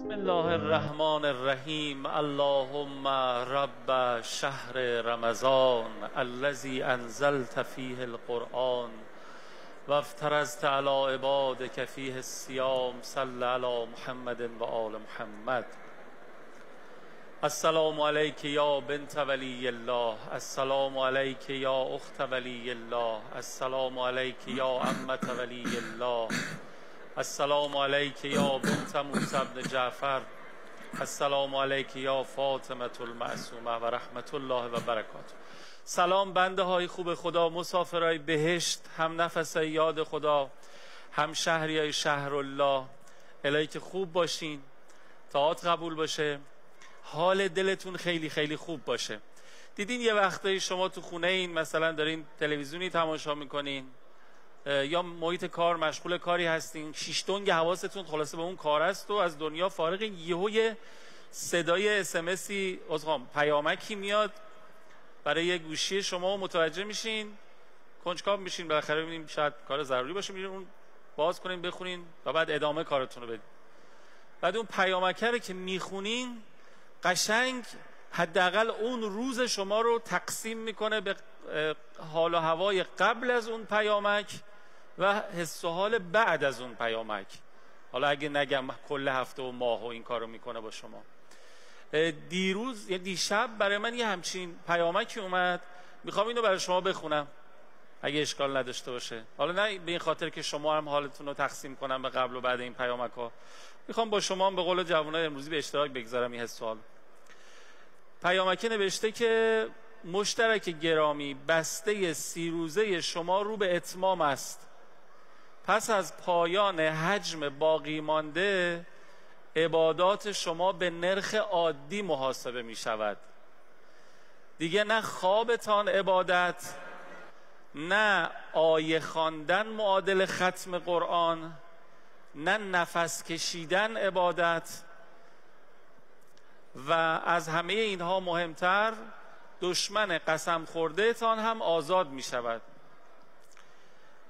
بسم الله الرحمن الرحیم. اللهم رب شهر رمضان الذي انزلت فيه القرآن وافترضت على عبادك فيه الصيام صل على محمد و آل محمد. السلام علیک یا بنت ولی الله، السلام علیک یا اخت ولی الله، السلام علیک یا عمت ولی الله، السلام علیک یا بنت موسی بن جعفر، السلام علیک یا فاطمه المعصومه و رحمت الله و برکاته. سلام بنده های خوب خدا، مسافرای بهشت، هم نفسای یاد خدا، هم شهریای شهر الله. الهی که خوب باشین، طاعات قبول باشه، حال دلتون خیلی خیلی خوب باشه. دیدین یه وقتایی شما تو خونه این مثلا دارین تلویزیونی تماشا میکنین یا محیط کار مشغول کاری هستین، شیشتونگ حواستون خلاصه به اون کار است و از دنیا فارغ، یهو صدای اسمسی پیامکی میاد برای یه گوشی شما و متوجه میشین، کنجکاو میشین، بالاخره ببینیم شاید کار ضروری باشه، میرین اون باز کنین بخونین و بعد ادامه کارتون رو بدین. بعد اون پیامک رو که میخونین قشنگ حداقل اون روز شما رو تقسیم میکنه به حال و هوای قبل از اون پیامک و حس و حال بعد از اون پیامک. حالا اگه نگم کل هفته و ماه و این کارو میکنه با شما. دیروز یا دیشب برای من یه همچین پیامکی اومد، میخوام اینو برای شما بخونم اگه اشکال نداشته باشه. حالا نه به این خاطر که شما هم حالتون رو تقسیم کنم به قبل و بعد این پیامک ها، میخوام با شما هم به قول جوانای امروزی به اشتراک بگذارم این حس و حال. پیامکه نوشته که مشترک گرامی، بسته 30 روزه شما رو به اتمام است. پس از پایان حجم باقی مانده عبادات شما به نرخ عادی محاسبه می شود. دیگه نه خوابتان عبادت، نه آیه خواندن معادل ختم قرآن، نه نفس کشیدن عبادت، و از همه اینها مهمتر دشمن قسم خورده تان هم آزاد می شود.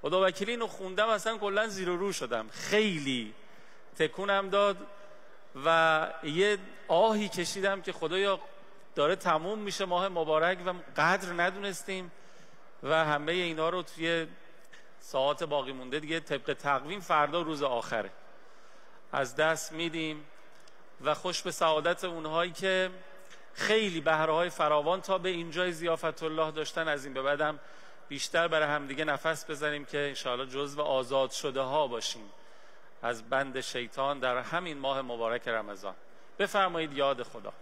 خدا وکیلی اینو خوندم اصلا کلا زیر و رو شدم، خیلی تکونم داد و یه آهی کشیدم که خدایا داره تموم میشه ماه مبارک و قدر ندونستیم و همه اینا رو توی ساعات باقی مونده دیگه طبق تقویم فردا روز آخره از دست میدیم. و خوش به سعادت اونهایی که خیلی بهره‌های فراوان تا به اینجای ضیافت الله داشتن. از این به بعدم بیشتر برای همدیگه نفس بزنیم که انشاءالله جزو آزاد شده ها باشیم از بند شیطان در همین ماه مبارک رمضان. بفرمایید یاد خدا.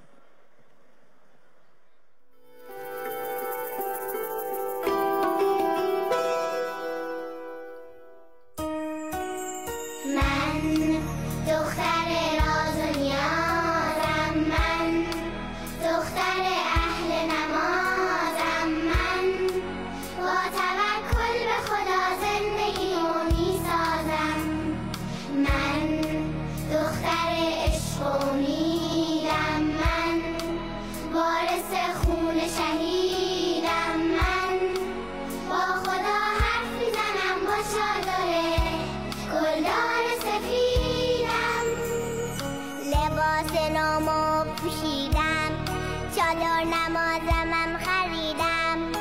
چادر نمازمم خریدم،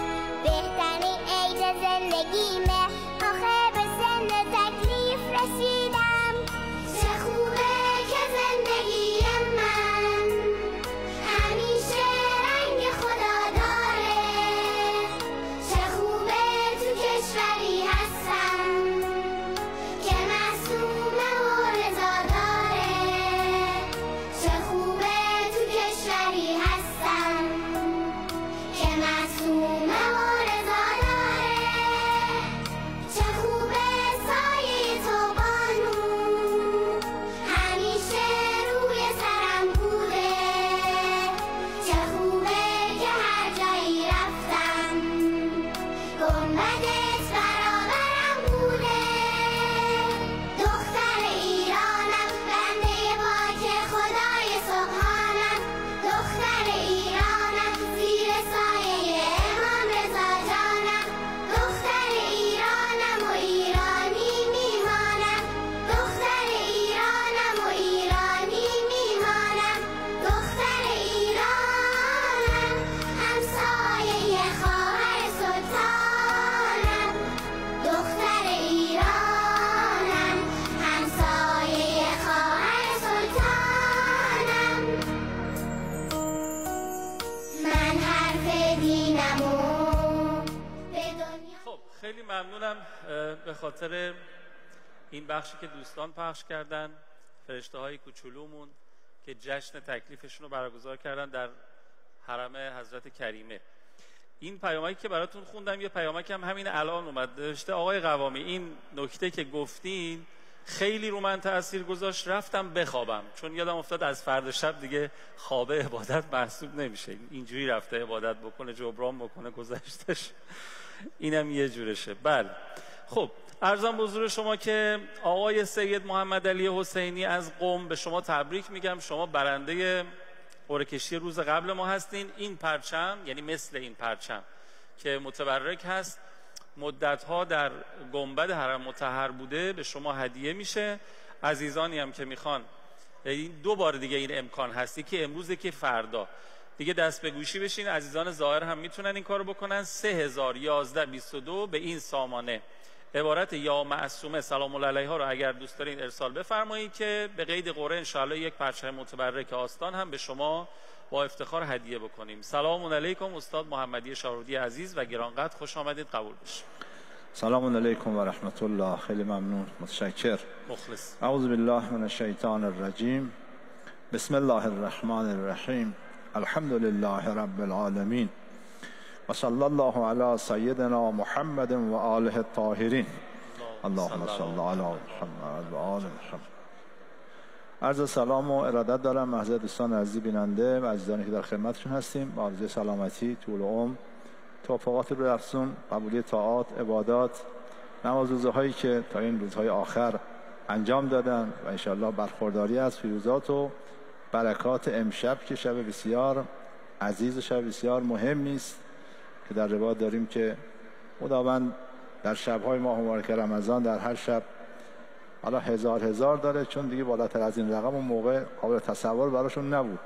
بهترین عید زندگیمه، آخه به سن تکلیف رسیدم. چه خوبه که زندگی من همیشه رنگ خدا داره، چه خوبه تو کشوری هستم که معصومه و رضا داره، چه خوبه تو کشوری هستم خاطر این بخشی که دوستان پخش کردن، فرشته های کوچولومون که جشن تکلیفشون رو برگزار کردن در حرم حضرت کریمه. این پیامکی که براتون خوندم یه پیامک هم همین الان اومد، نوشته آقای قوامی این نکته که گفتین خیلی رو من تأثیر گذاشت، رفتم بخوابم چون یادم افتاد از فردا شب دیگه خواب عبادت محسوب نمیشه، اینجوری رفته عبادت بکنه جبران بکنه گذشتش. اینم یه جورشه. بله خب عرضم به حضور شما که آقای سید محمد علی حسینی از قم به شما تبریک میگم، شما برنده قرعه کشی روز قبل ما هستین. این پرچم یعنی مثل این پرچم که متبرک هست مدتها در گنبد حرم مطهر بوده به شما هدیه میشه. عزیزانی هم که میخوان، دو بار دیگه این امکان هستی که امروزه که فردا دیگه دست به گوشی بشین، عزیزان ظاهر هم میتونن این کارو بکنن. 301122 به این سامانه عبارت یا معصومه سلام الله علیها رو اگر دوست دارین ارسال بفرمایید که به قید قرعه انشاءالله یک پرچم متبرک آستان هم به شما با افتخار هدیه بکنیم. سلام علیکم استاد محمدی شارودی عزیز و گرانقدر، خوش آمدید، قبول بشه. سلام علیکم و رحمت الله. خیلی ممنون، متشکر، مخلص. اعوذ بالله من الشیطان الرجیم. بسم الله الرحمن الرحیم. الحمد لله رب العالمین و صلی الله علی سیدنا محمد و آله الطاهرین. اللهم صل علی محمد و آل محمد. عرض سلام و ارادت دارم محضر دوستان عزیز بیننده و عزیزانی که در خدمتشون هستیم. با آرزوی سلامتی، طول عمر، توفیقات رو افزون، قبولی طاعات، عبادات، نماز روزه هایی که تا این روزهای آخر انجام دادن و انشاءالله برخورداری از فیوزات و برکات امشب که شب بسیار عزیز و شب بسیار مهمی است که در روایت داریم که خداوند در شب‌های ماه مبارک رمضان در هر شب حالا هزار داره، چون دیگه بالاتر از این رقم اون موقع قابل تصور براشون نبود،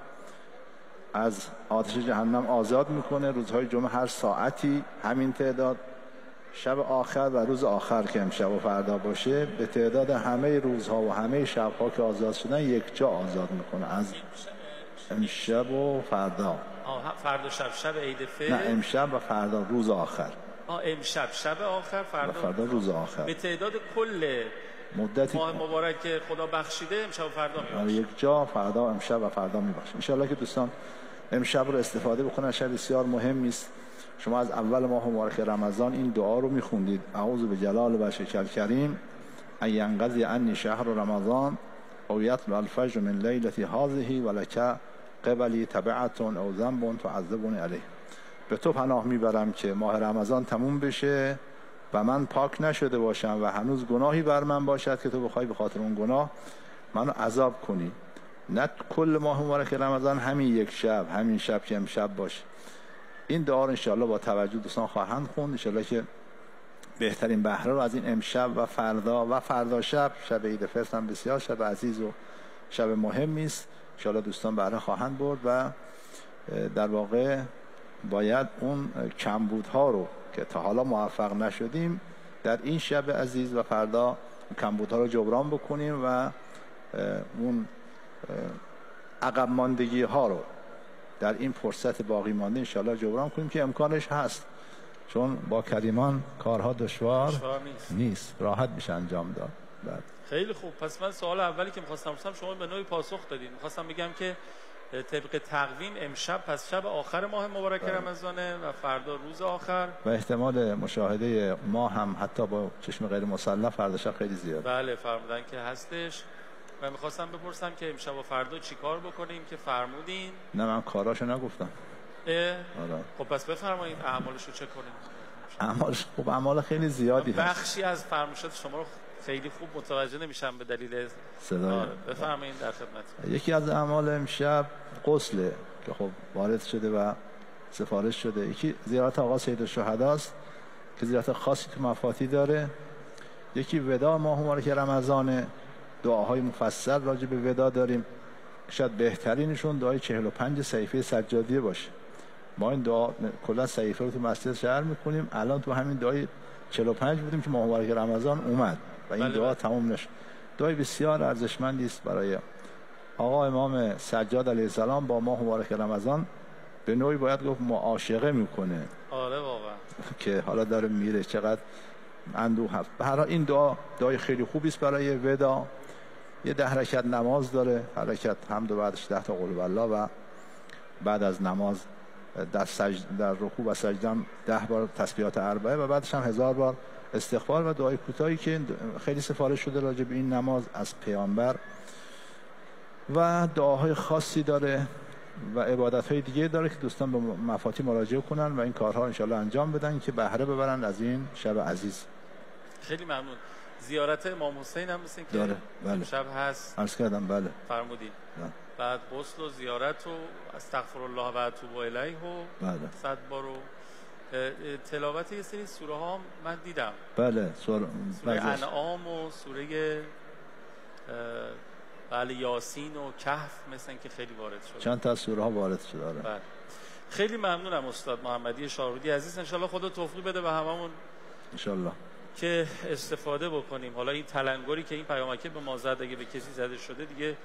از آتش جهنم آزاد میکنه. روزهای جمعه هر ساعتی همین تعداد، شب آخر و روز آخر که امشب و فردا باشه به تعداد همه روزها و همه شبها که آزاد شدن یک جا آزاد میکنه. از امشب و فردا، فردا شب عید فطر، نه امشب و فردا روز آخر، امشب شب آخر، فردا روز آخر، به تعداد کل مدتی ماه مبارک که خدا بخشیده امشب و فردا میبخشه. یک جا فردا، امشب و فردا میبخشه. انشاءالله که دوستان امشب رو استفاده بکنن، شب بسیار مهمی است. شما از اول ماه مبارک رمضان این دعا رو میخوندید: اعوذ بجلال وجهک الکریم ان ینقضی عنی شهر رمضان او یطلع الفجر من لیلة هذه ولک قبلی تبعة او ذنب تعذبنی علیه. به تو پناه میبرم که ماه رمضان تموم بشه و من پاک نشده باشم و هنوز گناهی بر من باشد که تو بخوای به خاطر اون گناه منو عذاب کنی. نه کل ماه مبارک رمضان همین یک شب، همین شب که امشب باشه. این دعا رو انشاءالله با توجه دوستان خواهند خوند. انشاءالله که بهترین بهره رو از این امشب و فردا شب عید فطر هم بسیار شب عزیز و شب مهمی است، انشاءالله دوستان بهره خواهند برد و در واقع باید اون کمبودها رو که تا حالا موفق نشدیم در این شب عزیز و فردا کمبودها رو جبران بکنیم و اون عقب ماندگی ها رو در این فرصت باقی مانده انشاءالله جبران کنیم که امکانش هست، چون با کریمان کارها دشوار نیست، راحت میشه انجام داد. خیلی خوب. پس من سوال اولی که میخواستم بپرسم شما به نوعی پاسخ دادید. میخواستم بگم که طبق تقویم امشب پس شب آخر ماه مبارک رمضانه و فردا روز آخر و احتمال مشاهده ما هم حتی با چشم غیر مسلح فردا شب خیلی زیاده. بله فرمودن که هستش. و میخواستم بپرسم که امشب و فردا چی کار بکنیم که فرمودین؟ نه من کاراشو نگفتم. خب پس بفرمایید اعمالشو چه کنیم؟ اعمالش خب اعمال خیلی زیادی هست. بخشی از فرمایشات شما رو خیلی خوب متوجه نمیشم به دلیل صدای. بفرمایید در خدمت. یکی از اعمال امشب غسله که خب وارد شده و سفارش شده. یکی زیارت آقا سید الشهدا است که زیارت خاصی تو مفاتی داره. یکی وداع ماه مبارک رمضان، دعاهای مفصل راجع به وداع داریم. شاید بهترینشون دعای 45 صحیفه سجادیه باشه. ما این دعا کلا صحیفه رو تو مسجد شعر میکنیم. الان تو همین دعای 45 بودیم که ماه مبارک رمضان اومد و این دعا تمام نشد. دعای بسیار ارزشمندی است برای آقا امام سجاد علیه السلام. با ماه مبارک رمضان به نوعی باید گفت معاشقه میکنه. آره واقعا. که حالا داره میره، چقدر اندوه هست. به هر حال این دعای خیلی خوبی است برای ودا. یه 10 رکعت نماز داره، هر رکعت حمد و بعدش 10 تا قل هوالله و بعد از نماز در رکوع و سجده 10 بار تسبیحات اربعه و بعدش هم 1000 بار استغفار و دعای کوتاهی که خیلی سفارش شده راجع به این نماز از پیامبر و دعاهای خاصی داره و عبادت‌های دیگه داره که دوستان به مفاتی مراجعه کنن و این کارها انشالله انجام بدن که بهره ببرن از این شب عزیز. خیلی ممنون. زیارت امام حسین هم مثل که داره. بله. شب هست. عرض کردم بله. فرمودید. بعد غسل و زیارت و استغفر الله و اتوب الیه و بله. 100 بار و تلاوت یه سری سوره ها من دیدم. بله. سوره انعام و سوره بله یاسین و کهف مثل که خیلی وارد شده. چند تا سوره ها وارد شده. بله. خیلی ممنونم استاد محمدی شاهرودی عزیز. انشالله خدا توفیق بده به هممون انشالله که استفاده بکنیم. حالا این تلنگری که این پیامکه به ما زد اگه به کسی زده شده دیگه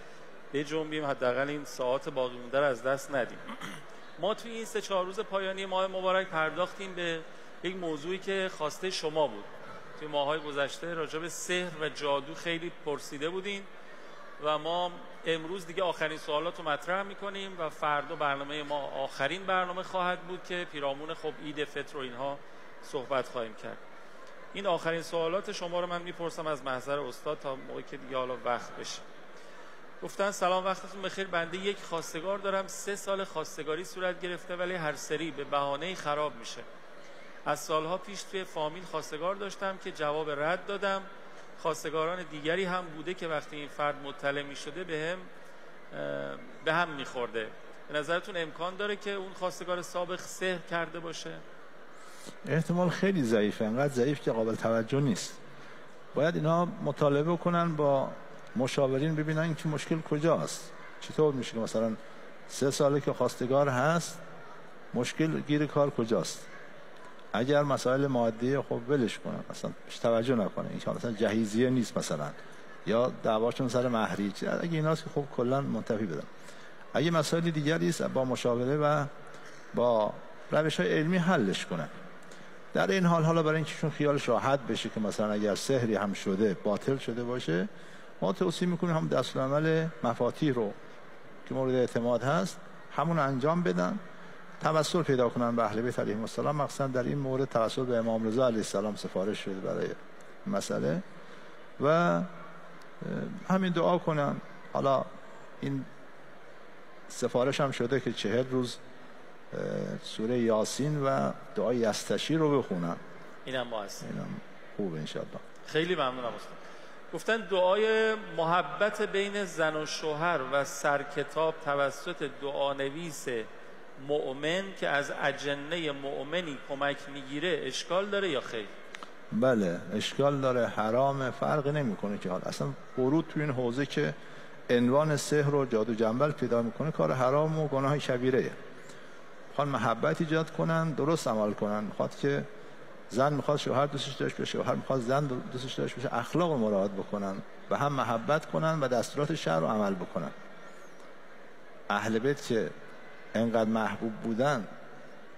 بجنبیم، حداقل این ساعات باقی مونده رو از دست ندیم. ما توی این 3-4 روز پایانی ماه مبارک پرداختیم به یک موضوعی که خواسته شما بود. توی ماهای گذشته راجع به سحر و جادو خیلی پرسیده بودین و ما امروز دیگه آخرین سوالات رو مطرح میکنیم و فردا برنامه ما آخرین برنامه خواهد بود که پیرامون خب عید فطر و اینها صحبت خواهیم کرد. این آخرین سوالات شما رو من میپرسم از محضر استاد تا موقعی که دیگه حالا وقت بشه. گفتن سلام وقتتون بخیر، بنده یک خواستگار دارم 3 سال خواستگاری صورت گرفته ولی هر سری به بهانه‌ای خراب میشه. از سالها پیش توی فامیل خواستگار داشتم که جواب رد دادم. خواستگاران دیگری هم بوده که وقتی این فرد مطلع میشده به هم میخورده. به نظرتون امکان داره که اون خواستگار سابق سحر کرده باشه؟ احتمال خیلی ضعیفه، انقدر ضعیف که قابل توجه نیست. باید اینا مطالبه کنن با مشاورین ببینن که مشکل کجاست. چطور میشه که مثلا 3 ساله که خواستگار هست مشکل گیر کار کجاست؟ اگر مسائل مادی خب ولش کنن، مثلا توجه نکنه، این مثلا جهیزیه نیست مثلا یا دعواشون سر مهری، اگه ایناست که خب کلا منتفی بدن. اگه مسائل دیگری است با مشاوره و با روش‌های علمی حلش کنن. در این حال حالا برای اینکه چون خیالش راحت بشه که مثلا اگر سحری هم شده باطل شده باشه، ما توصیه میکنیم هم دستورالعمل مفاتیح رو که مورد اعتماد هست همون انجام بدن، توسل پیدا کنن به اهل بیت علیهم السلام. مخصوصا در این مورد توسل به امام رضا علیه السلام سفارش شده برای مسئله و همین دعا کنن. حالا این سفارش هم شده که 40 روز سوره یاسین و دعای یستشی رو بخونن. اینم ما هست. اینم خوبه انشاءالله. خیلی ممنونم استاد. گفتن دعای محبت بین زن و شوهر و سرکتاب توسط دعانویس مؤمن که از اجنه مؤمنی کمک میگیره اشکال داره یا خیر؟ بله اشکال داره، حرام، فرق نمیکنه که حال اصلا ورود تو این حوزه که عنوان سحر و جادو جنبل پیدا میکنه کار حرام و گناه کبیره. میخوان محبت ایجاد کنن، درست عمل کنن. میخواد که زن میخواد شوهر دوستش داشته باشه، شوهر میخواد زن دوستش داشته باشه، اخلاق رو مراعات بکنن و هم محبت کنن و دستورات شرع رو عمل بکنن. اهل بیت که انقدر محبوب بودن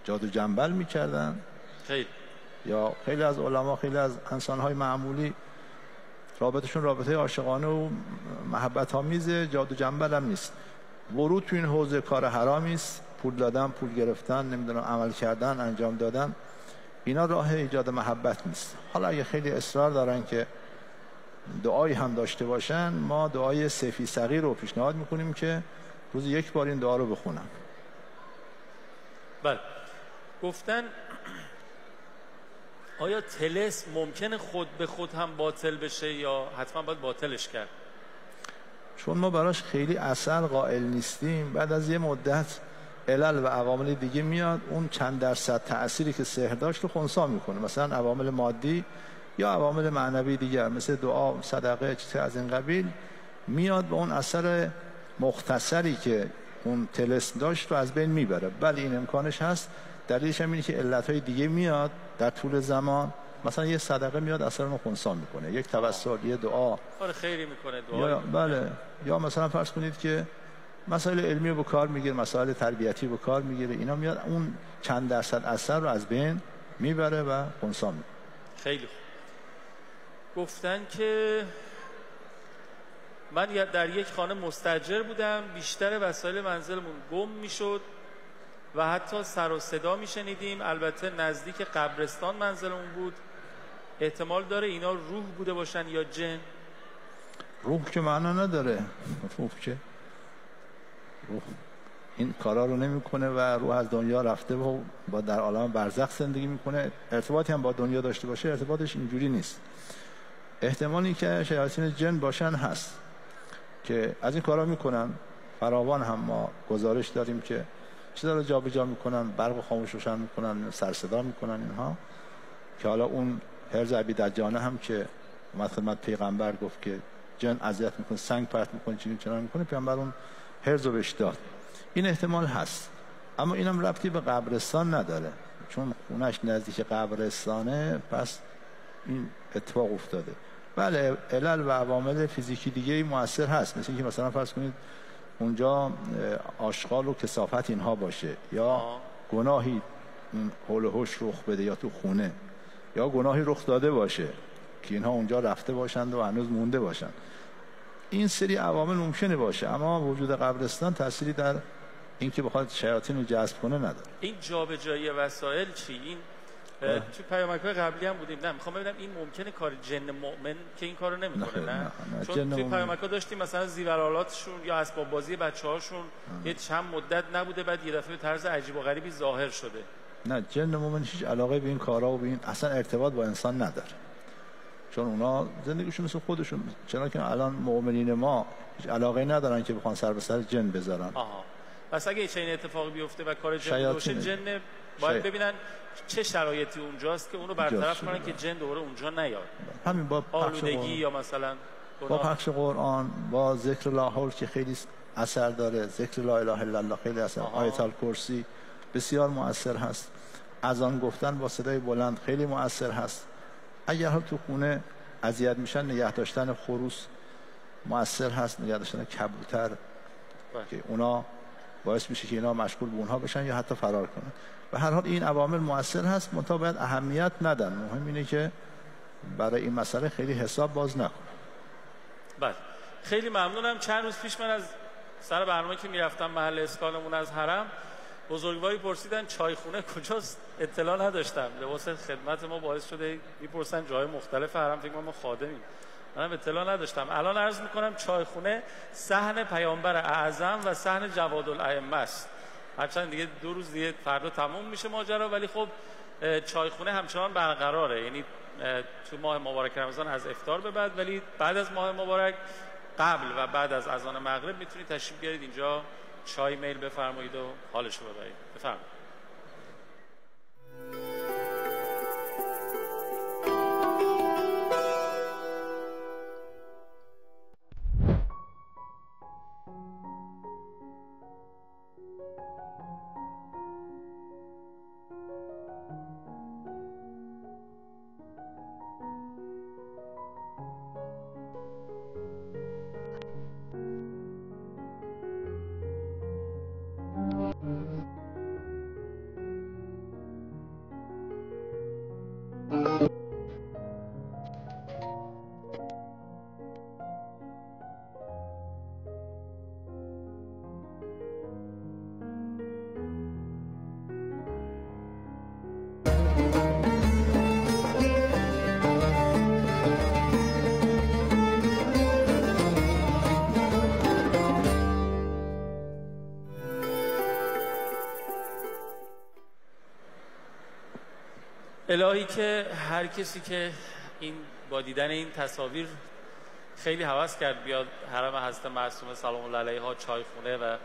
جادو جنبل میکردن. خیلی یا خیلی از علما، خیلی از انسانهای معمولی رابطشون رابطه عاشقانه و محبت آمیز، جادو جنبل هم نیست. ورود تو این حوزه کار حرامی است. پول دادن، پول گرفتن، نمیدونم عمل کردن، انجام دادن، اینا راه ایجاد محبت نیست. حالا اگه خیلی اصرار دارن که دعایی هم داشته باشن، ما دعای سیفی صغیر رو پیشنهاد میکنیم که روز 1 بار این دعا رو بخونن. بله. گفتن آیا طلسم ممکنه خود به خود هم باطل بشه یا حتما باید باطلش کرد؟ چون ما براش خیلی اثر قائل نیستیم، بعد از یه مدت علل و عوامل دیگه میاد اون چند درصد تأثیری که سحر داشت رو خنثی میکنه. مثلا عوامل مادی یا عوامل معنوی دیگر مثل دعا، صدقه، چیزی از این قبیل میاد به اون اثر مختصری که اون طلسم داشت رو از بین میبره. بله این امکانش هست. دلیلش هم اینه که علتهای دیگه میاد در طول زمان. مثلا یه صدقه میاد اثر رو خنثی میکنه، یک توسل، یه دعا کار خیری میکنه، دعا یا بله، یا مثلا فرض کنید که مسائل علمی رو به کار میگیره، مسائل تربیتی به کار میگیره، اینا میاد اون چند درصد اثر رو از بین میبره و خنثی میکنه. خیلی خوب. گفتن که من در یک خانه مستاجر بودم، بیشتر وسایل منزلمون گم میشد و حتی سر و صدا میشنیدیم. البته نزدیک قبرستان منزلمون بود. احتمال داره اینا روح بوده باشن یا جن؟ روح که معنا نداره. روح این کارا رو نمیکنه و روح از دنیا رفته و با در عالم برزخ زندگی میکنه. ارتباطی هم با دنیا داشته باشه ارتباطش اینجوری نیست. احتمالی که شیاطین جن باشن هست که از این کارا میکنن. فراوان هم ما گزارش داریم که چیزا رو جابجا میکنن، برق خاموش روشن میکنن، سر صدا میکنن اینها. که حالا اون هرز ابی دجانه هم که اومد خدمت پیغمبر گفت که جن اذیت میکنه، سنگ پرت میکنه، چنین میکنه، پیغمبر اون هرز رو بهش داد. این احتمال هست، اما اینم ربطی به قبرستان نداره، چون خونش نزدیک قبرستانه، پس این اتفاق افتاده. بله علل و عوامل فیزیکی دیگه مؤثر هست، مثل اینکه مثلا فرض کنید اونجا آشغال و کثافت اینها باشه، یا گناهی حول و حوش رخ بده، یا تو خونه یا گناهی رخ داده باشه که اینها اونجا رفته باشند و هنوز مونده باشند. این سری عوامل ممکنه باشه، اما وجود قبرستان تأثیری در این که بخواد شیاطین رو جذب کنه نداره. این جابجایی وسایل چی؟ این تو پیامک‌های قبلی هم بودیم. نه میخوام ببینم این ممکنه کار جن مؤمن که این کارو نمیکنه؟ نه چون تو پیامک‌ها داشتیم مثلا زیورآلاتشون یا اسباب بازی بچه‌هاشون یه چند مدت نبوده، بعد یه دفعه به طرز عجیب و غریبی ظاهر شده. نه، جن مؤمن هیچ علاقه به این کارا و به این اصلا ارتباط با انسان نداره، چون اونا زندگیشون مثل خودشون. چرا که الان مؤمنین ما هیچ علاقه ندارن که بخوان سر به سر جن بذارن. پس اگه این اتفاقی بیفته و کار جن باشه، جن باید ببینن چه شرایطی اونجاست که اونو برطرف کنن که جن دوره اونجا نیاد. همین با آلودگی یا مثلا با پخش قرآن، با ذکر لا حول که خیلی اثر داره، ذکر لا اله الا الله خیلی اثر، آیت الکرسی بسیار مؤثر هست، اذان گفتن با صدای بلند خیلی مؤثر هست. اگر هم تو خونه اذیت میشن، نگه داشتن خروس مؤثر هست، نگه داشتن کبوتر که اونا باعث میشه که اینا مشغول به اونها بشن یا حتی فرار کنن. به هر حال این عوامل مؤثر هست، منتها باید اهمیت ندن. مهم اینه که برای این مسئله خیلی حساب باز نکنن. بله، خیلی ممنونم. چند روز پیش من از سر برنامه که میرفتم محل اسکانمون از حرم، بزرگواری پرسیدن چایخونه کجاست؟ اطلاع نداشتم. لباس خدمت ما باعث شده میپرسن جای مختلف حرم، فکر کنم ما خادمیم. منم اطلاع نداشتم. الان عرض میکنم چایخونه صحن پیامبر اعظم و صحن جواد الائمه است. هرچند دیگه 2 روز دیگه فردا تموم میشه ماجرا، ولی خب چایخونه همچنان برقراره. یعنی تو ماه مبارک رمضان از افطار به بعد، ولی بعد از ماه مبارک قبل و بعد از اذان مغرب میتونید تشریف بیارید اینجا، چای میل بفرمایید و حالشو ببرید. بفرمایید. الهی که هر کسی که با دیدن این تصاویر خیلی هوس کرد بیاد حرم حضرت معصومه سلام الله علیها چایخونه و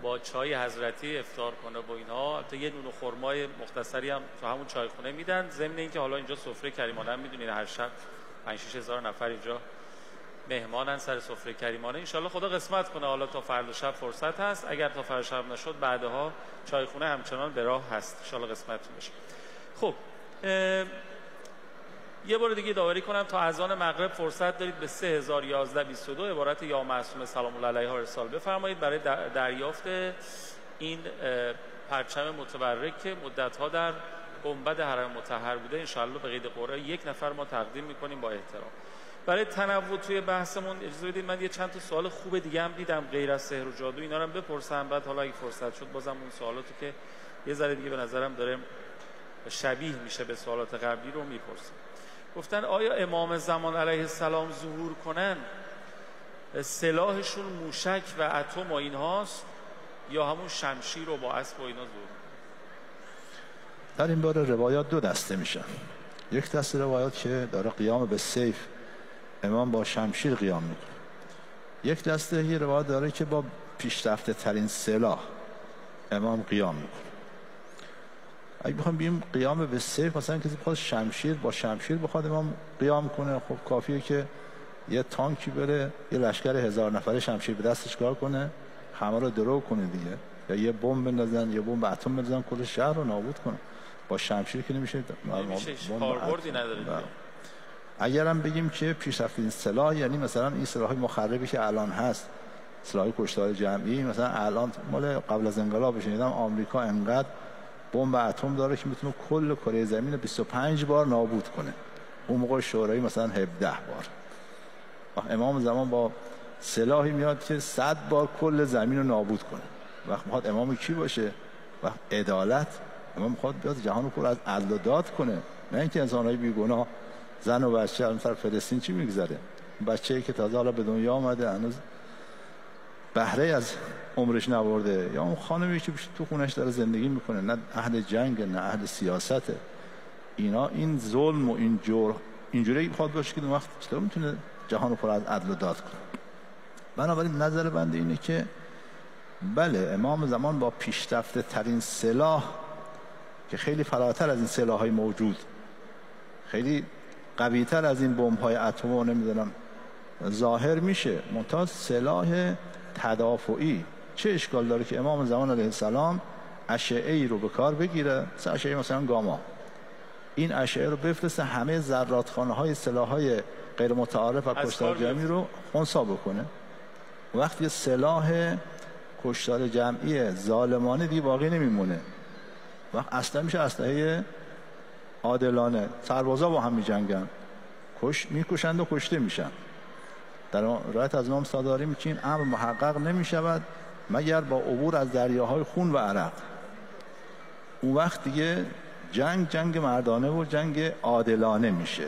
با چای حضرتی افطار کنه با اینها. البته یه نون و خرمای مختصری هم تو همون چایخونه میدن، ضمن اینکه حالا اینجا سفره کریمانه هم میدونین هر شب 5-6 هزار نفر اینجا مهمانن سر سفره کریمانه. انشالله خدا قسمت کنه، حالا تا فردا شب فرصت هست، اگر تا فردا شب نشد بعدها چایخونه همچنان به راه هست، انشالله قسمتتون بشه. خب یه بار دیگه داوری کنم تا اذان مغرب فرصت دارید به 301122 عبارت یا معصومه سلام الله علیها ارسال بفرمایید برای دریافت این پرچم متبرک که مدت‌ها در گنبد حرم مطهر بوده، انشاءالله به قید قرآن یک نفر ما تقدیم میکنیم با احترام. برای تنوع توی بحثمون اجازه بدید من یه چند تا سوال خوب دیگه هم دیدم غیر از سحر و جادو، اینا رو هم بپرسم، بعد حالا اگه فرصت شد بازم اون سوالاتو که یه ذره دیگه به نظرم داره شبیه میشه به سوالات قبلی رو میپرسیم. گفتن آیا امام زمان علیه السلام ظهور کنن سلاحشون موشک و اتم و اینهاست یا همون شمشیر رو با اسب و اینا ظهور؟ در این باره روایات دو دسته میشن. یک دسته روایات که داره قیام به سیف، امام با شمشیر قیام میکنه. یک دسته یه روایت داره که با پیشرفته ترین سلاح امام قیام میکنه. اگه بخوام بگیم قیام به سیف، مثلا کسی بخواد شمشیر با شمشیر بخواد امام قیام کنه، خب کافیه که یه تانکی بره یه لشکر 1000 نفره شمشیر به دستش کار کنه، همه رو درو کنه دیگه، یا یه بمب بندازن، یه بمب اتم بزنن کل شهر رو نابود کنه. با شمشیر که نمیشه کاربردی نداره دیگه. اگرم بگیم که پیشرفته‌ترین سلاح، یعنی مثلا این سلاح‌های مخربی که الان هست، سلاح کشتار جمعی، مثلا الان مال قبل از انقلاب شنیدم آمریکا انقدر بمب اتم داره که میتونه کل کره زمین رو 25 بار نابود کنه. اون موقع شورایی مثلا 17 بار. امام زمان با سلاحی میاد که 100 بار کل زمین رو نابود کنه. وقت میخواد امام کی باشه؟ وقت عدالت. امام میخواد بیاد جهان رو از عدل و داد کنه، نه اینکه انسان‌های بیگناه، زن و بچه، مثلا فلسطین چی میگذره؟ بچه‌ای که تازه حالا به دنیا آمده هنوز بهره از عمرش نبرده، یا اون خانمی که تو خونش داره زندگی میکنه، نه اهل جنگ نه اهل سیاسته. اینا این ظلم و این جور اینجوری میخواد باشه که اون وقت چطور میتونه جهان رو پر از عدل و داد کنه؟ بنابراین نظر بنده اینه که بله، امام زمان با پیشرفته ترین سلاح که خیلی فراتر از این سلاح‌های موجود، خیلی قوی‌تر از این بمب‌های اتم و نمیدونم ظاهر میشه، منتها سلاح تدافعی. چه اشکال داره که امام زمان علیه السلام اشعه‌ای رو به کار بگیره، اشعه مثلا گاما، این اشعه رو بفرسته همه ذراتخانه‌های سلاح‌های غیر متعارف و کشتار جمعی رو خنثی بکنه. وقتی سلاح کشتار جمعی ظالمانه دیگه باقی نمیمونه، وقت اصلا میشه اسلحه عادلانه. سربازا با هم میجنگن، میکشند و کشته میشن. در روایت از امام صادقی میگیم امر محقق نمیشود مگر با عبور از دریاهای خون و عرق. اون وقت دیگه جنگ مردانه و جنگ عادلانه میشه.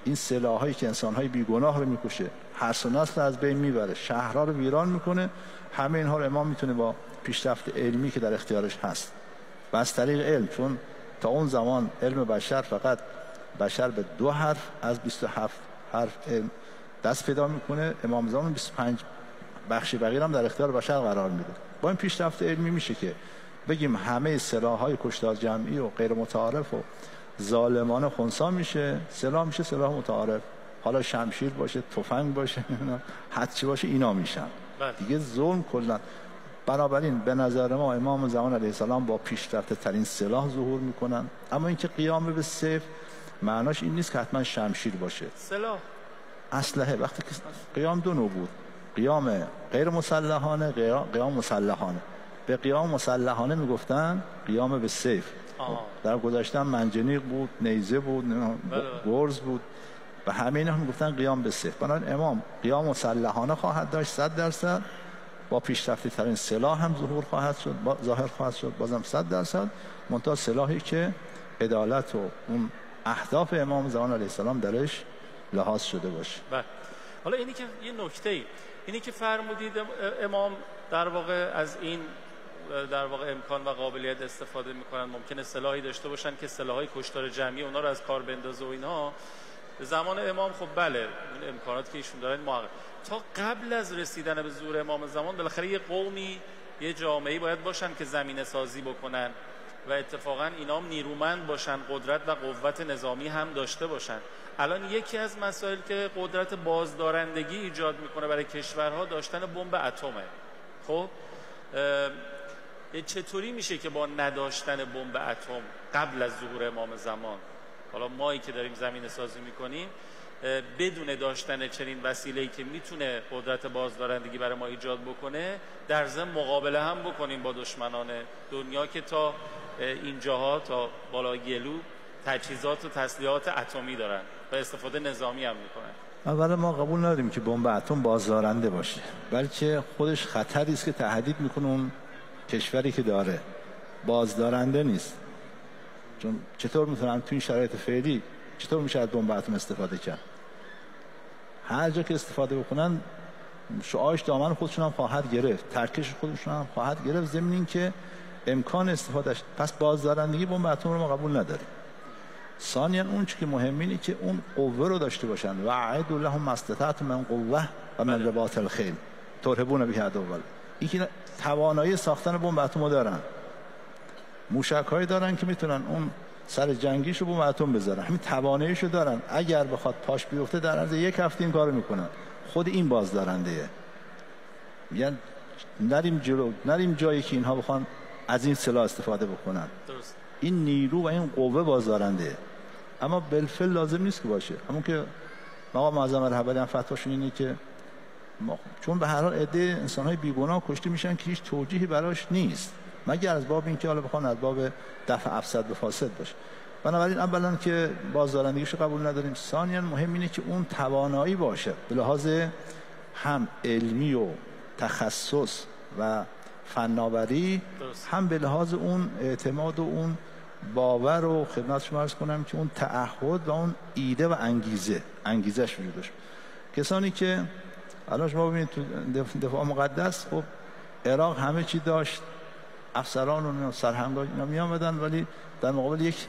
این سلاحایی که انسانهای بیگناه رو میکشه، حرس و نسل از بین میبره، شهرها رو ویران میکنه، همه اینها رو امام میتونه با پیشرفت علمی که در اختیارش هست و از طریق علم، چون تا اون زمان علم بشر فقط بشر به 2 حرف از 27 حرف علم دست پیدا میکنه، امام زمان 25 بخش بقیه هم در اختیار بشر قرار میده. با این پیشرفت علمی میشه که بگیم همه سلاح‌های کشتار جمعی و غیر متعارف و ظالمانه خنثی میشه، سلاح میشه سلاح متعارف، حالا شمشیر باشه، تفنگ باشه، هر چی باشه اینا میشن دیگه ظلم کلا. بنابراین به نظر ما امام زمان علیه السلام با پیشرفته ترین سلاح ظهور میکنن. اما اینکه قیام به سیف معناش این نیست که حتما شمشیر باشه. سلاح اسلحه وقتی که قیام 2 نوع بود، قیام غیر مسلحانه، قیام مسلحانه. به قیام مسلحانه میگفتن قیام به سیف. در گذشته منجنیق بود، نیزه بود، گرز بود، و همه اینا میگفتن قیام به سیف. بنابراین امام قیام مسلحانه خواهد داشت 100%، با پیشرفته ترین سلاح هم ظاهر خواهد شد بازم 100%، منتها سلاحی که عدالت و اون اهداف امام زمان علیه السلام درش لحاظ شده باشه. بله. حالا اینی که یه نکته اینی که فرمودید امام در واقع از این در واقع امکان و قابلیت استفاده میکنن، ممکنه سلاحی داشته باشن که سلاحهای کشتار جمعی اونا رو از کار بندازه و اینها. زمان امام خب بله این امکاناتی که ایشون دارن محقق. تا قبل از رسیدن به ظهور امام زمان بالاخره یه قومی، یه جامعه‌ای باید باشن که زمینه سازی بکنن و اتفاقا اینا هم نیرومند باشن، قدرت و قوت نظامی هم داشته باشن. الان یکی از مسائل که قدرت بازدارندگی ایجاد میکنه برای کشورها داشتن بمب اتمه. خب چطوری میشه که با نداشتن بمب اتم قبل از ظهور امام زمان، حالا مایی که داریم زمینه سازی میکنیم، بدون داشتن چنین وسیله‌ای که میتونه قدرت بازدارندگی برای ما ایجاد بکنه، در ضمن مقابله هم بکنیم با دشمنان دنیا که تا اینجاها تا بالا گلو تجهیزات و تسلیحات اتمی دارن و استفاده نظامی هم میکنن. اولا ما قبول نداریم که بمب اتم بازدارنده باشه، بلکه خودش خطری است که تهدید میکنه اون کشوری که داره، بازدارنده نیست. چون چطور میتونن تو این شرایط فعلی چطور میشه از بمب اتم استفاده کرد؟ هر جا که استفاده بکنن شعاعش دامن خودشون هم خواهد گرفت، ترکش خودشون هم خواهد گرفت، ضمن این که امکان استفادهش. پس بازدارندگی بمب اتم رو ما قبول نداریم. ثانیاً اون چیزی که مهمه اینه که اون قوه رو داشته باشن و اعدوا لهم ما استطعتم من قوه و من رباط الخیل ترهبون به عدو الله. این توانایی ساختن بمب اتم رو دارن، موشک‌هایی دارن که میتونن اون سر جنگیشو بمب اتم بذارن، همین تواناییشو دارن. اگر بخواد پاش بیفته در عرض یک هفته این کارو میکنن. خود این بازدارنده. میگن نریم جلو، نریم جایی که اینها بخوان از این سلاح استفاده بکنن. درست. این نیرو و این قوه بازدارنده، اما بالفعل لازم نیست که باشه. همون که مقام معظم رهبری هم فتواشون اینه که چون به هر حال عده انسان‌های بیگناه کشته میشن که هیچ توجیهی براش نیست، مگر از باب اینکه حالا بخوان از باب دفع افسد به فاسد باشه. بنابراین اولا که بازدارندگیشو قبول نداریم. ثانیاً مهم اینه که اون توانایی باشه به لحاظ هم علمی و تخصص و فناوری، هم به لحاظ اون اعتماد و اون باور و خدمت شما عرض کنم که اون تعهد و اون ایده و انگیزش وجود داشت. کسانی که الان شما ببینید تو دفاع مقدس، خب عراق همه چی داشت، افسران و سرهنگ‌ها اینا می آمدن، ولی در مقابل یک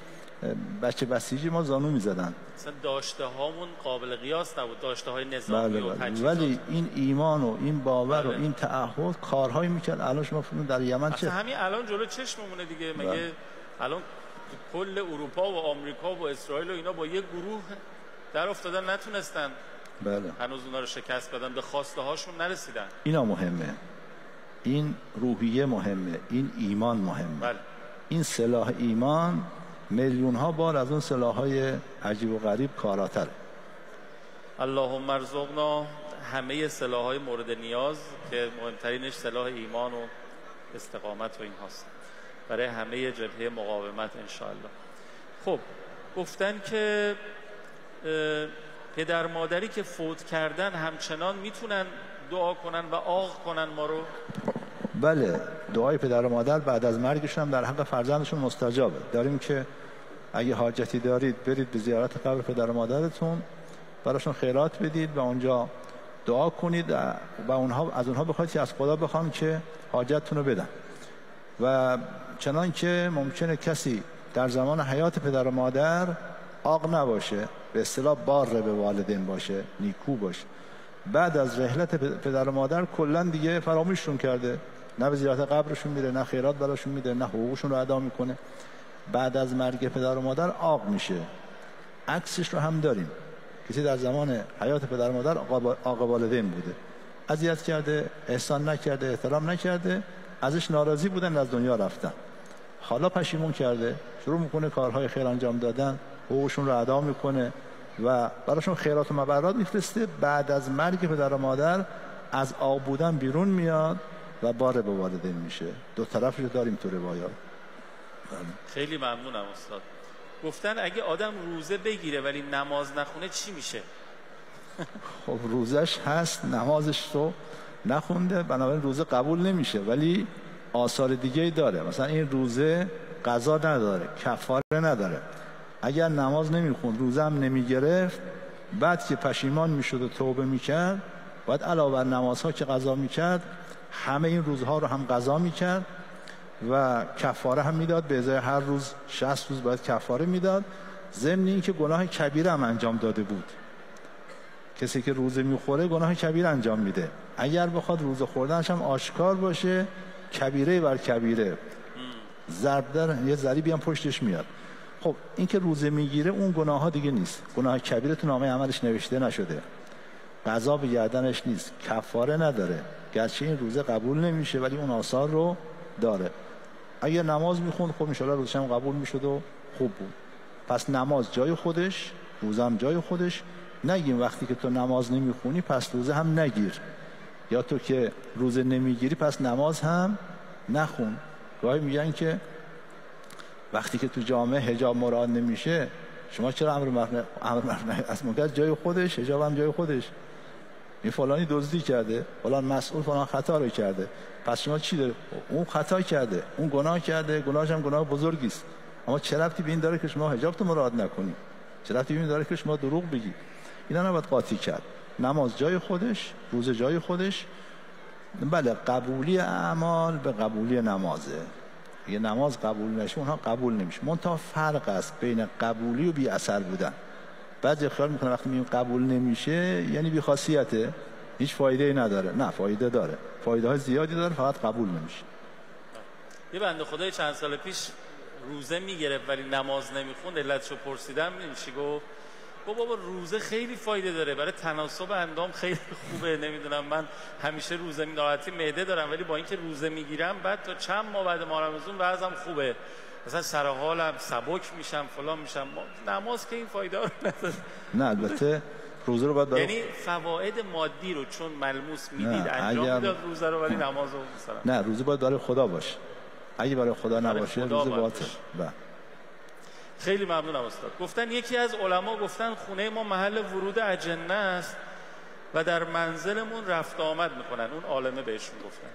بچه بسیجی ما زانو می‌زدن. مثلا داشته هامون قابل قیاس نبود، داشته های نظامی و تجهیزات. ولی این ایمان و این باور و این تعهد کارهایی میکرد. الان شما در یمن چه؟ همین الان جلو چشممونه دیگه. مگه الان کل اروپا و آمریکا و اسرائیل و اینا با یک گروه در افتادن نتونستن هنوز اونا رو شکست بدن، به خواسته هاشون نرسیدن. اینا مهمه، این روحیه مهمه، این ایمان مهمه. این سلاح ایمان میلیون ها بار از اون سلاح های عجیب و غریب کاراتره. اللهم ارزقنا همه سلاح های مورد نیاز که مهمترینش سلاح ایمان و استقامت و این هاست برای همه جبهه مقاومت انشاءالله. خب گفتن که پدر مادری که فوت کردن همچنان میتونن دعا کنن و آق کنن ما رو؟ بله، دعای پدر و مادر بعد از مرگشون هم در حق فرزندشون مستجابه. داریم که اگه حاجتی دارید برید به زیارت قبر پدر و مادرتون، براشون خیرات بدید و اونجا دعا کنید و از اونها بخواید که از خدا بخوان که حاجتتون رو بدن. و چنان که ممکنه کسی در زمان حیات پدر و مادر عاق نباشه، به اصطلاح بار به والدین باشه، نیکو باشه، بعد از رحلت پدر و مادر کلا دیگه فراموششون کرده، نه به زیارت قبرشون میره، نه خیرات براشون میده، نه حقوقشون رو ادا میکنه. بعد از مرگ پدر و مادر عاق میشه. عکسش رو هم داریم، کسی در زمان حیات پدر و مادر عاق والدین بوده، اذیت کرده، احسان نکرده، احترام نکرده، ازش ناراضی بودن، از دنیا رفتن. حالا پشیمون کرده، شروع میکنه کارهای خیر انجام دادن، حقوقشون رو ادا میکنه و براشون خیرات و مبرات میفرسته. بعد از مرگ پدر و مادر از عاق بودن بیرون میاد و بار به والدین میشه. دو طرفش داریم تو روایات. خیلی ممنونم استاد. گفتن اگه آدم روزه بگیره ولی نماز نخونه چی میشه؟ خب روزش هست، نمازش رو نخونده، بنابراین روزه قبول نمیشه، ولی آثار دیگه‌ای داره. مثلا این روزه قضا نداره، کفاره نداره. اگر نماز نمیخوند، روزه هم نمیگرفت، بعد که پشیمان میشد و توبه میکرد، بعد علاوه بر نمازها که قضا میکرد، همه این روزها رو هم قضا میکرد و کفاره هم میداد. به ازای هر روز 60 روز باید کفاره میداد، ضمن این که گناه کبیره هم انجام داده بود. کسی که روزه میخوره گناه کبیره انجام میده. اگر بخواد روزه خوردنش هم آشکار باشه، کبیره بر کبیره، ضرب در یه ضریبی هم پشتش میاد. خب این که روزه میگیره اون گناه ها دیگه نیست، گناه کبیره تو نامه عملش نوشته نشده، قضا به گردنش نیست، کفاره نداره، گرچه این روزه قبول نمیشه ولی اون آثار رو داره. اگر نماز میخوند خب انشاءالله روزش هم قبول میشد و خوب بود. پس نماز جای خودش، روزه هم جای خودش. نگیم وقتی که تو نماز نمیخونی پس روزه هم نگیر، یا تو که روزه نمیگیری پس نماز هم نخون. گاهی میگن که وقتی که تو جامعه حجاب مراد نمیشه، شما چرا امر معروف از منکر جای خودش، حجاب هم جای خودش. این فلانی دزدی کرده، فلان مسئول فلان خطا رو کرده، پس شما چی داره؟ اون خطا کرده، اون گناه کرده، گناهش هم گناه بزرگی است، اما چه ربطی به این داره که شما حجاب تو مراعات نکنی؟ چه ربطی به این داره که شما دروغ بگی؟ اینا نباید قاطی کرد. نماز جای خودش، روزه جای خودش. بله، قبولی اعمال به قبولی نمازه. اگه نماز قبول نشه اونها قبول نمیشه. منتها فرق است بین قبولی و بی اثر بودن. بعضی خیال میکنه وقتی میگیم قبول نمیشه یعنی بی خاصیته، هیچ فایده ای نداره. نه، فایده داره، فایده های زیادی داره، فقط قبول نمیشه. یه بنده خدای چند سال پیش روزه میگرفت ولی نماز نمیخوند، علتشو پرسیدم، این چی گفت؟ بابا روزه خیلی فایده داره، برای تناسب اندام خیلی خوبه، نمیدونم من همیشه روزه ناراحتی معده دارم ولی با اینکه روزه میگیرم بعد تا چند ماه بعد ماه رمضان وضعم خوبه، مثلا سر حالم سبک میشم فلان میشم. نماز که این فایده رو نداره. نه البته روزه رو باید یعنی فواید مادی رو چون ملموس میدید انجام میداد روزه رو، ولی نماز رو مثلا نه، روزه باید برای خدا باشه. اگه برای خدا نباشه روزه باطل. خیلی ممنونم استاد. گفتن یکی از علما گفتن خونه ما محل ورود اجنه است و در منزلمون رفت آمد میکنن. اون عالمه بهشون گفتن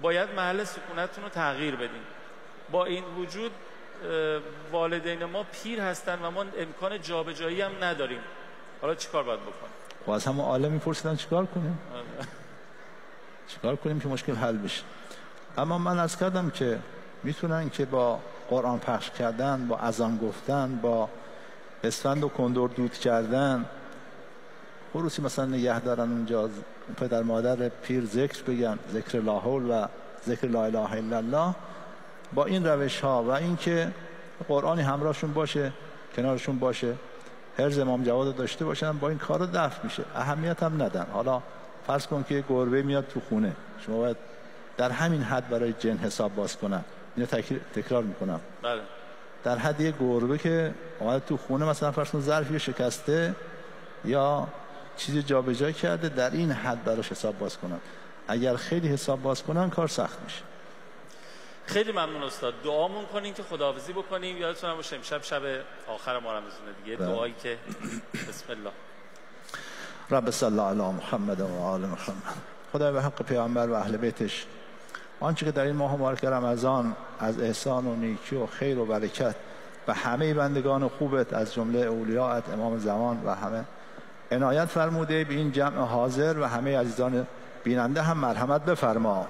باید محل سکونتتون رو تغییر بدین. با این وجود والدین ما پیر هستن و ما امکان جابجایی هم نداریم. حالا چیکار باید بکنیم؟ خب از همون عالم میپرسیدن چیکار کنیم؟ چیکار کنیم که مشکل حل بشه؟ اما من عرض کردم که میتونن که با قرآن پخش کردن، با اذان گفتن، با اسفند و کندور دود کردن، خروسی مثلا نگه دارن اونجا، پدر مادر پیر ذکر بگن، ذکر لا حول و ذکر لا اله الا الله، با این روش ها و اینکه قرآنی همراهشون باشه، کنارشون باشه، حرز امام جواد داشته باشن، با این کار دفع میشه. اهمیت هم ندن. حالا فرض کن که گربه میاد تو خونه، شما باید در همین حد برای جن حساب باز کنن. اینو تکرار میکنم. بله. در حد یه گربه که اومده تو خونه، مثلا فرض کن ظرفی شکسته یا چیزی جابجا کرده، در این حد براش حساب باز کنن. اگر خیلی حساب باز کنن کار سخت میشه. خیلی ممنون استاد. دعامون کنین که خداحافظی بکنیم. یادتون باشه امشب شب آخر ما رمضان دیگه. دعایی که بسم الله. رب صلی علی محمد و آل محمد. خدای به حق پیامبر و اهل بیتش آنچه که در این ماه مبارک رمضان از احسان و نیکی و خیر و برکت و همه بندگان خوبت از جمله اولیاءت امام زمان و همه عنایت فرموده، به این جمع حاضر و همه عزیزان بیننده هم مرحمت بفرما.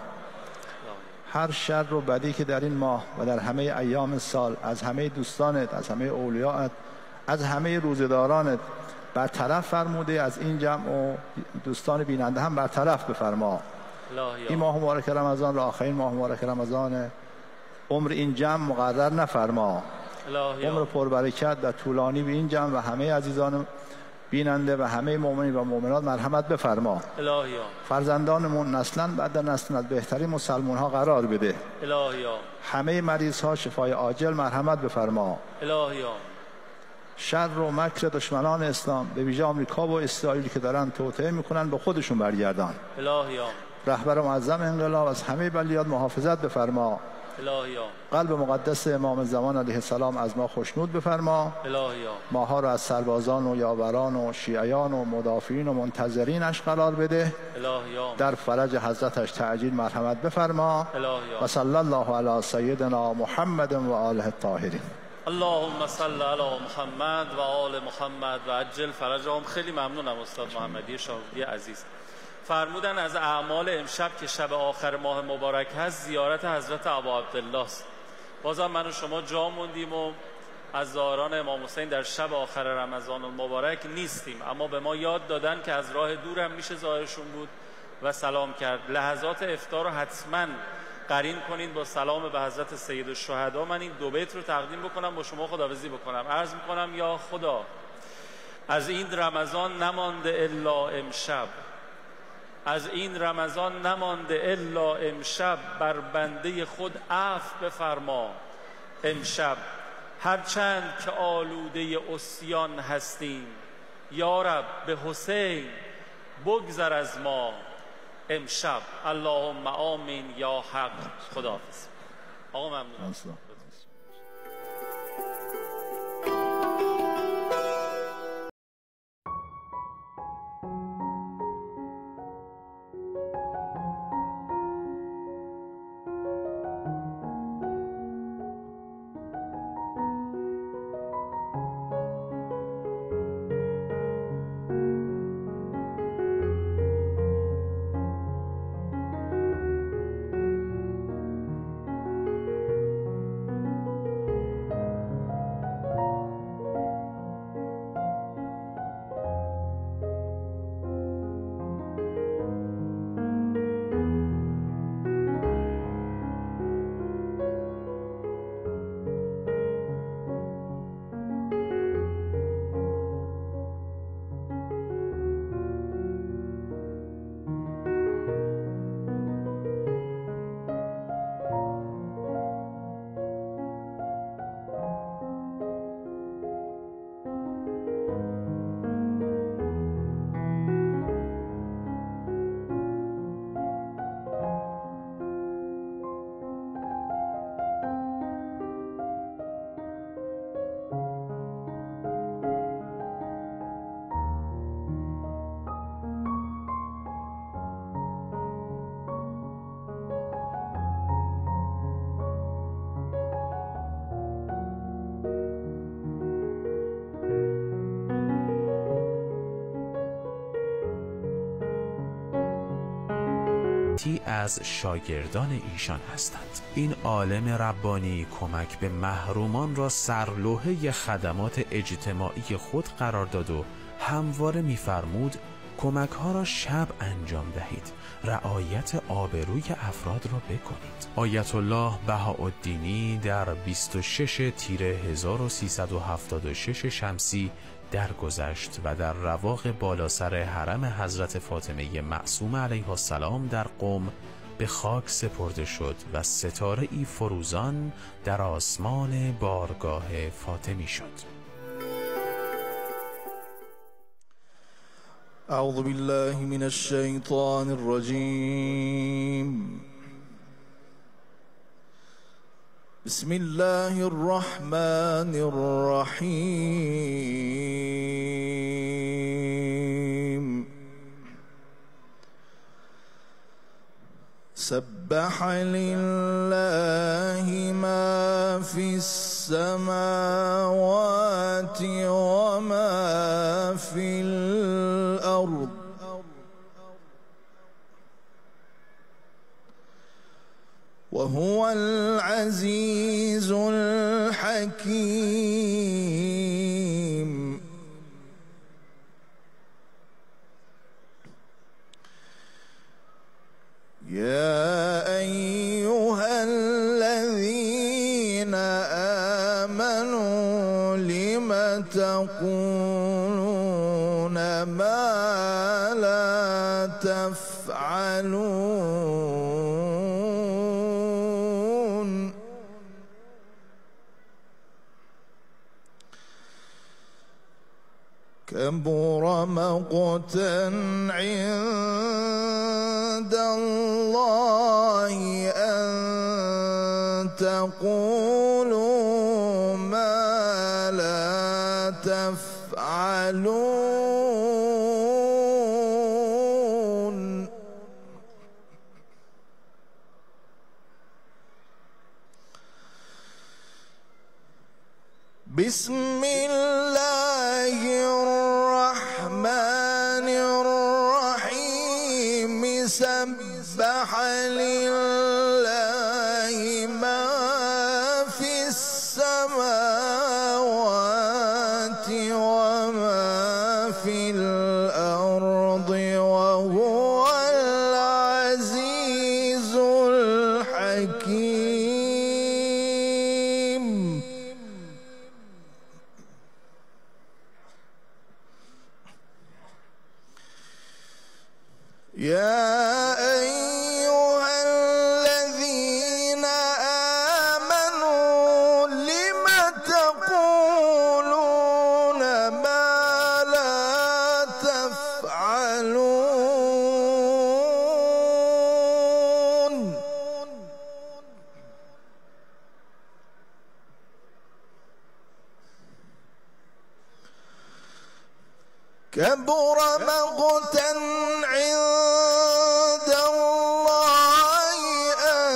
هر شر و بدی که در این ماه و در همه ایام سال از همه دوستانت، از همه اولیاءت، از همه روزدارانت برطرف فرموده، از این جمع و دوستان بیننده هم برطرف بفرما. این ماه مبارک رمضان را آخرین ماه مبارک رمضان عمر این جمع مقرر نفرما. عمر پربرکت و طولانی به این جمع و همه عزیزان بیننده و همه مؤمنین و مؤمنات مرحمت بفرما. فرزندانمون نسلا بعد نسل از بهترین مسلمان ها قرار بده. همه مریض ها شفای عاجل مرحمت بفرما. شر و مکر دشمنان اسلام به ویژه آمریکا و اسرائیل که دارن توطئه میکنن به خودشون برگردان. رهبر معظم انقلاب از همه بلیات محافظت بفرما. قلب مقدس امام زمان علیه السلام از ما خوشنود بفرما. ماها را از سربازان و یاوران و شیعیان و مدافعین و منتظرینش قرار بده. در فرج حضرتش تعجیل مرحمت بفرما. و صلی الله علی سیدنا محمد و آله الطاهرین. اللهم صل علی محمد و آل محمد و عجل فرجهم. خیلی ممنونم استاد محمدی شاهرودی عزیز. فرمودن از اعمال امشب که شب آخر ماه مبارک هست زیارت حضرت ابا عبدالله است. بازم من و شما جا موندیم و از زائران امام حسین در شب آخر رمضان المبارک نیستیم، اما به ما یاد دادن که از راه دورم میشه زائرشون بود و سلام کرد. لحظات افطار رو حتما قرین کنید با سلام به حضرت سید الشهدا. من این دو بیت رو تقدیم بکنم با شما خداحافظی بکنم. عرض میکنم یا خدا از این رمضان نمانده الا امشب، از این رمضان نمانده الا امشب، بر بنده خود عفو بفرما. امشب هرچند که آلوده عصیان هستیم، یا رب به حسین بگذر از ما امشب. اللهم آمین یا حق. خداحافظ. آقا ممنونم. تی از شاگردان ایشان هستند. این عالم ربانی کمک به محرومان را سرلوحه خدمات اجتماعی خود قرار داد و همواره می‌فرمود کمک ها را شب انجام دهید، رعایت آبروی افراد را بکنید. آیت الله بهاءالدینی در 26 تیر 1376 شمسی درگذشت و در رواق بالا سر حرم حضرت فاطمه معصومه علیها السلام در قم به خاک سپرده شد و ستاره ای فروزان در آسمان بارگاه فاطمی شد. اعوذ بالله من الشیطان الرجیم. بسم الله الرحمن الرحیم. سبح لله ما في السماوات وما في الأرض وهو العزيز الحكيم. يا أيها الذين آمنوا لم تقولون ما لا تفعلون. كبر مقتا عند الله أن تقولوا ما لا تفعلون. بسم الله الرحمن الرحيم. سبح لله ما في السماوات وما في الأرض وهو العزيز الحكيم. يا أيها الذين آمنوا لم تقولون ما لا تفعلون. كبر مقتا عند الله أن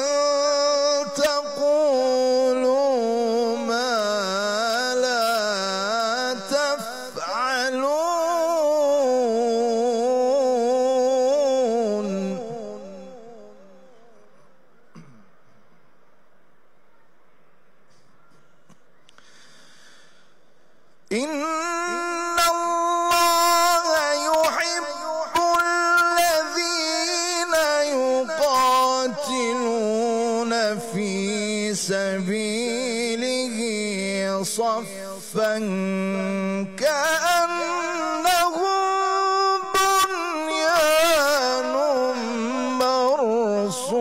تقولوا ما لا تفعلون. إن الله يحب الذين يقاتلون في سبيله صفا كأنهم بنيان مرصوص.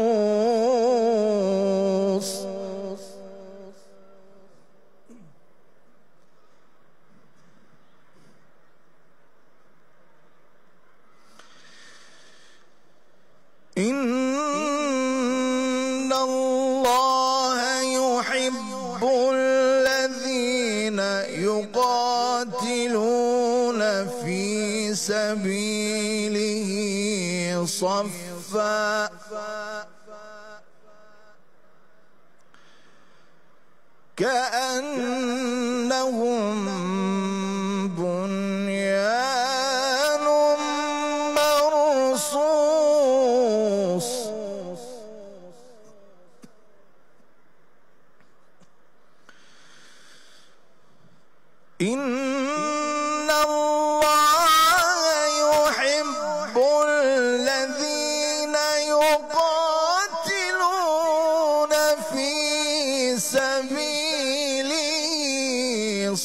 إن الله يحب الذين يقاتلون في سبيله صفا كأنهم بنيان مرصوص.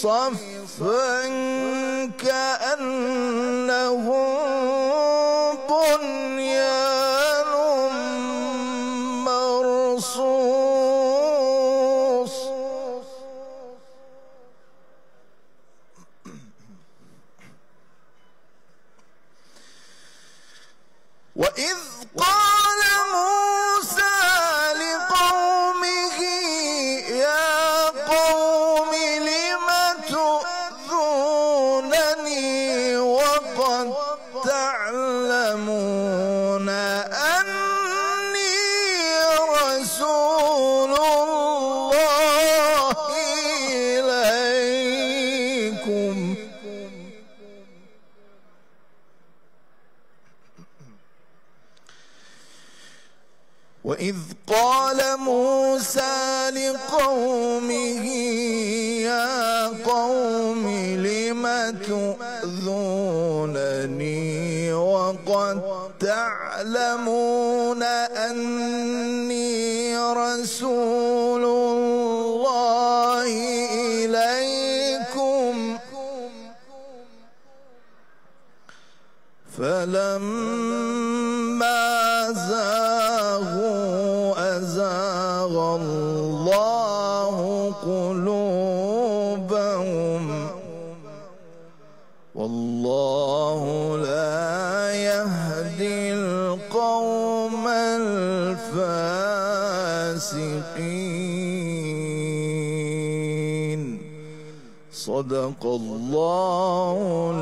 صفا كأنهم بنيان مرصوص وإذ قال موسى لقومه يا قوم لم تؤذونني وقد تعلمون أني رسول الله إليكم وإذ قال موسى لقومه يا قوم لم تؤذونني وقد تعلمون أني رسول الله إليكم فلما زاغوا أزاغ الله قلوبهم والله لا يهدي القوم الفاسقين. صدق الله